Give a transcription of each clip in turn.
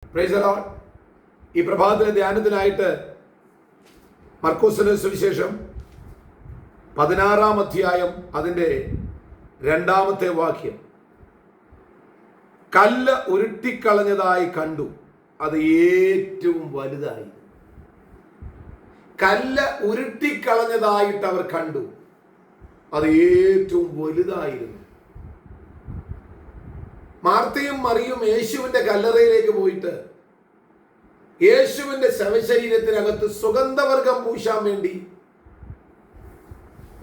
Praise the Lord. ഈ പ്രഭാതത്തിലെ ധ്യാനത്തിനായിട്ട് മർക്കോസിന്റെ സുവിശേഷം 16-ാം അധ്യായം അതിൻ്റെ 2-ാമത്തെ വാക്യം. കല്ല് ഉരുട്ടിക്കളഞ്ഞതായി കണ്ടു, അത് ഏറ്റവും വലുതായി. കല്ല് ഉരുട്ടിക്കളഞ്ഞതായിട്ട് അവർ കണ്ടു, അത് ഏറ്റവും വലുതായിരുന്നു. മാർത്തയും മറിയും യേശുവിന്റെ കല്ലറയിലേക്ക് പോയിട്ട് യേശുവിന്റെ ശവശരീരത്തിനകത്ത് സുഗന്ധവർഗം പൂശാൻ വേണ്ടി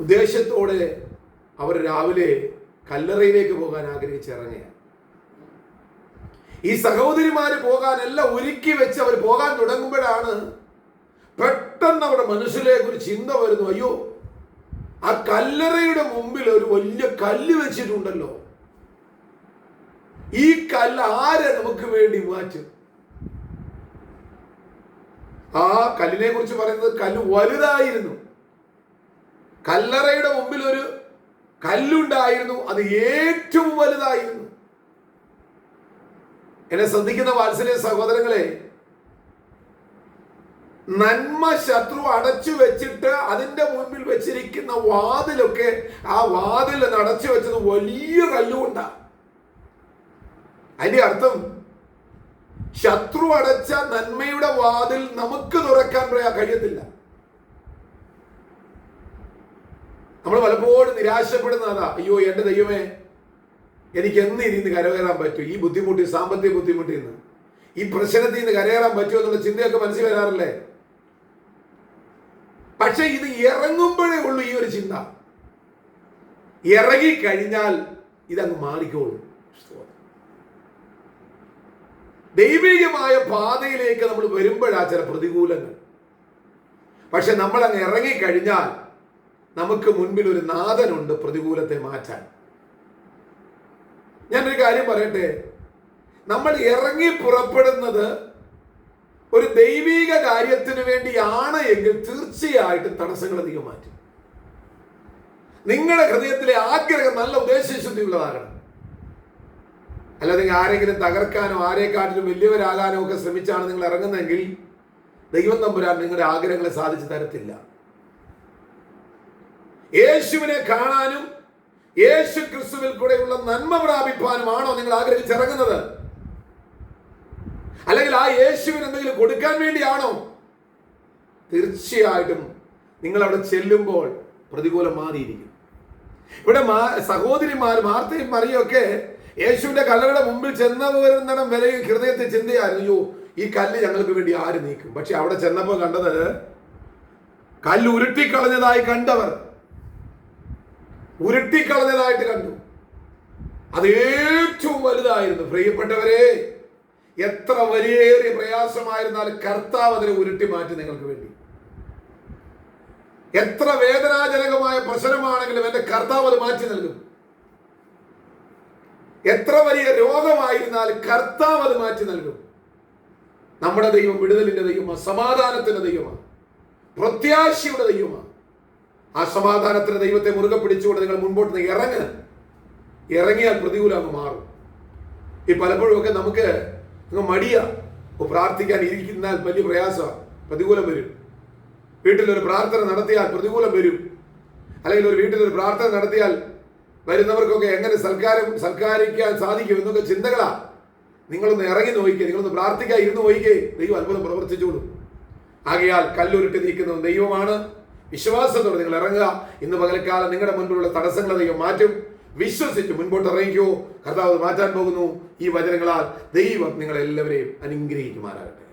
ഉദ്ദേശത്തോടെ അവർ രാവിലെ കല്ലറയിലേക്ക് പോകാൻ ആഗ്രഹിച്ചിറങ്ങിയാണ്. ഈ സഹോദരിമാര് പോകാൻ എല്ലാം ഒരുക്കി വെച്ച് അവർ പോകാൻ തുടങ്ങുമ്പോഴാണ് പെട്ടെന്ന് അവരുടെ മനസ്സിലേക്ക് ഒരു ചിന്ത വരുന്നു. അയ്യോ, ആ കല്ലറയുടെ മുമ്പിൽ ഒരു വലിയ കല്ല് വെച്ചിട്ടുണ്ടല്ലോ, ഈ കല്ല് ആരെ നമുക്ക് വേണ്ടി മാറ്റും? ആ കല്ലിനെ കുറിച്ച് പറയുന്നത് കല്ല് വലുതായിരുന്നു. കല്ലറയുടെ മുമ്പിൽ ഒരു കല്ലുണ്ടായിരുന്നു, അത് ഏറ്റവും വലുതായിരുന്നു. എന്നെ ശ്രദ്ധിക്കുന്ന വാത്സല്യ സഹോദരങ്ങളെ, നന്മ ശത്രു അടച്ചു വെച്ചിട്ട് അതിന്റെ മുൻപിൽ വെച്ചിരിക്കുന്ന വാതിലൊക്കെ, ആ വാതിൽ അടച്ചു വെച്ചത് വലിയ കല്ലുകൊണ്ടാണ്. അതിന്റെ അർത്ഥം ശത്രു അടച്ച നന്മയുടെ വാതിൽ നമുക്ക് തുറക്കാൻ കഴിയത്തില്ല. നമ്മൾ പലപ്പോഴും നിരാശപ്പെടുന്നതാ. അയ്യോ എന്റെ ദൈവമേ, എനിക്ക് എന്ന് ഇനി കരകയറാൻ പറ്റും? ഈ ബുദ്ധിമുട്ടി, സാമ്പത്തിക ബുദ്ധിമുട്ടിൽ നിന്ന്, ഈ പ്രശ്നത്തിൽ നിന്ന് കരകയറാൻ പറ്റുമോ എന്നുള്ള ചിന്തയൊക്കെ മനസ്സിൽ വരാറില്ലേ? പക്ഷെ ഇത് ഇറങ്ങുമ്പോഴേ ഉള്ളൂ ഈ ഒരു ചിന്ത. ഇറങ്ങിക്കഴിഞ്ഞാൽ ഇതങ്ങ് മാറിക്കോളും. ദൈവികമായ പാതയിലേക്ക് നമ്മൾ വരുമ്പോഴാ ചില പ്രതികൂലങ്ങൾ. പക്ഷെ നമ്മൾ അങ്ങ് ഇറങ്ങിക്കഴിഞ്ഞാൽ നമുക്ക് മുൻപിൽ ഒരു നാഥനുണ്ട് പ്രതികൂലത്തെ മാറ്റാൻ. ഞാനൊരു കാര്യം പറയട്ടെ, നമ്മൾ ഇറങ്ങി പുറപ്പെടുന്നത് ഒരു ദൈവിക കാര്യത്തിന് വേണ്ടിയാണ് എങ്കിൽ തീർച്ചയായിട്ടും തടസ്സങ്ങൾ അധികം മാറ്റും. നിങ്ങളുടെ ഹൃദയത്തിലെ ആഗ്രഹം നല്ല ഉദ്ദേശശുദ്ധിയുള്ളതാകണം. അല്ലാതെ ആരെങ്കിലും തകർക്കാനോ ആരെക്കാട്ടിലും വലിയവരാകാനോ ഒക്കെ ശ്രമിച്ചാണ് നിങ്ങൾ ഇറങ്ങുന്നതെങ്കിൽ ദൈവം തമ്പുരാൻ നിങ്ങളുടെ ആഗ്രഹങ്ങളെ സാധിച്ചു തരത്തില്ല. യേശുവിനെ കാണാനും യേശു ക്രിസ്തുവിൽ കൂടെയുള്ള നന്മ പ്രാപിപ്പാനുമാണോ നിങ്ങൾ ആഗ്രഹിച്ചിറങ്ങുന്നത്? അല്ലെങ്കിൽ ആ യേശുവിന് എന്തെങ്കിലും കൊടുക്കാൻ വേണ്ടിയാണോ? തീർച്ചയായിട്ടും നിങ്ങൾ അവിടെ ചെല്ലുമ്പോൾ പ്രതികൂലം മാറിയിരിക്കും. ഇവിടെ സഹോദരിമാർ മാർത്തയും മറിയും ഒക്കെ യേശുവിന്റെ കല്ലറയുടെ മുമ്പിൽ ചെന്നവരുന്നിടം വരെ ഹൃദയത്തിൽ ചിന്തയായിരുന്നു, അയ്യോ ഈ കല്ല് ഞങ്ങൾക്ക് വേണ്ടി ആര് നീക്കും? പക്ഷെ അവിടെ ചെന്നപ്പോൾ കണ്ടത് കല്ല് ഉരുട്ടിക്കളഞ്ഞതായി കണ്ടവർ ഉരുട്ടിക്കളഞ്ഞതായിട്ട് കണ്ടു, അത് ഏറ്റവും വലുതായിരുന്നു. പ്രിയപ്പെട്ടവരെ, എത്ര വലിയേറിയ പ്രയാസമായിരുന്നാലും കർത്താവ് അതിനെ ഉരുട്ടി മാറ്റി നിങ്ങൾക്ക് വേണ്ടി. എത്ര വേദനാജനകമായ പ്രശ്നമാണെങ്കിലും എന്റെ കർത്താവ് അത് മാറ്റി നൽകും. എത്ര വലിയ രോഗമായിരുന്നാലും കർത്താവ് അത് മാറ്റി നൽകും. നമ്മുടെ ദൈവം വിടുതലിന്റെ ദൈവമാണ്, സമാധാനത്തിന്റെ ദൈവമാണ്, പ്രത്യാശയുടെ ദൈവമാണ്. ആ സമാധാനത്തിന്റെ ദൈവത്തെ മുറുകെ പിടിച്ചുകൊണ്ട് നിങ്ങൾ മുൻപോട്ട് ഇറങ്ങിയാൽ പ്രതികൂലം അങ്ങ് മാറും. ഈ പലപ്പോഴും ഒക്കെ നമുക്ക് മടിയാ, പ്രാർത്ഥിക്കാൻ ഇരിക്കുന്നാൽ വലിയ പ്രയാസമാണ്, പ്രതികൂലം വരും. വീട്ടിലൊരു പ്രാർത്ഥന നടത്തിയാൽ പ്രതികൂലം വരും. അല്ലെങ്കിൽ ഒരു വീട്ടിലൊരു പ്രാർത്ഥന നടത്തിയാൽ വരുന്നവർക്കൊക്കെ എങ്ങനെ സൽക്കരിക്കാൻ സാധിക്കും എന്നൊക്കെ ചിന്തകളാ. നിങ്ങളൊന്ന് ഇറങ്ങി നോക്കിക്കേ, നിങ്ങളൊന്ന് പ്രാർത്ഥിക്കാൻ ഇരുന്ന് നോക്കിക്കേ, ദൈവം അത്ഭുതം പ്രവർത്തിച്ചോളും. ആകയാൽ കല്ലുരുട്ടി നീക്കുന്ന ദൈവമാണ്. വിശ്വാസത്തോടെ നിങ്ങൾ ഇറങ്ങുക. ഇന്ന് പകൽക്കാലം നിങ്ങളുടെ മുൻപിലുള്ള തടസ്സങ്ങളെ ദൈവം മാറ്റും. വിശ്വസിച്ച് മുൻപോട്ട് ഇറങ്ങിക്കോ. കർത്താവ് മാറ്റാൻ പോകുന്നു. ഈ വചനങ്ങളാൽ ദൈവം നിങ്ങളെല്ലാവരെയും അനുഗ്രഹിക്കുമാറാകട്ടെ.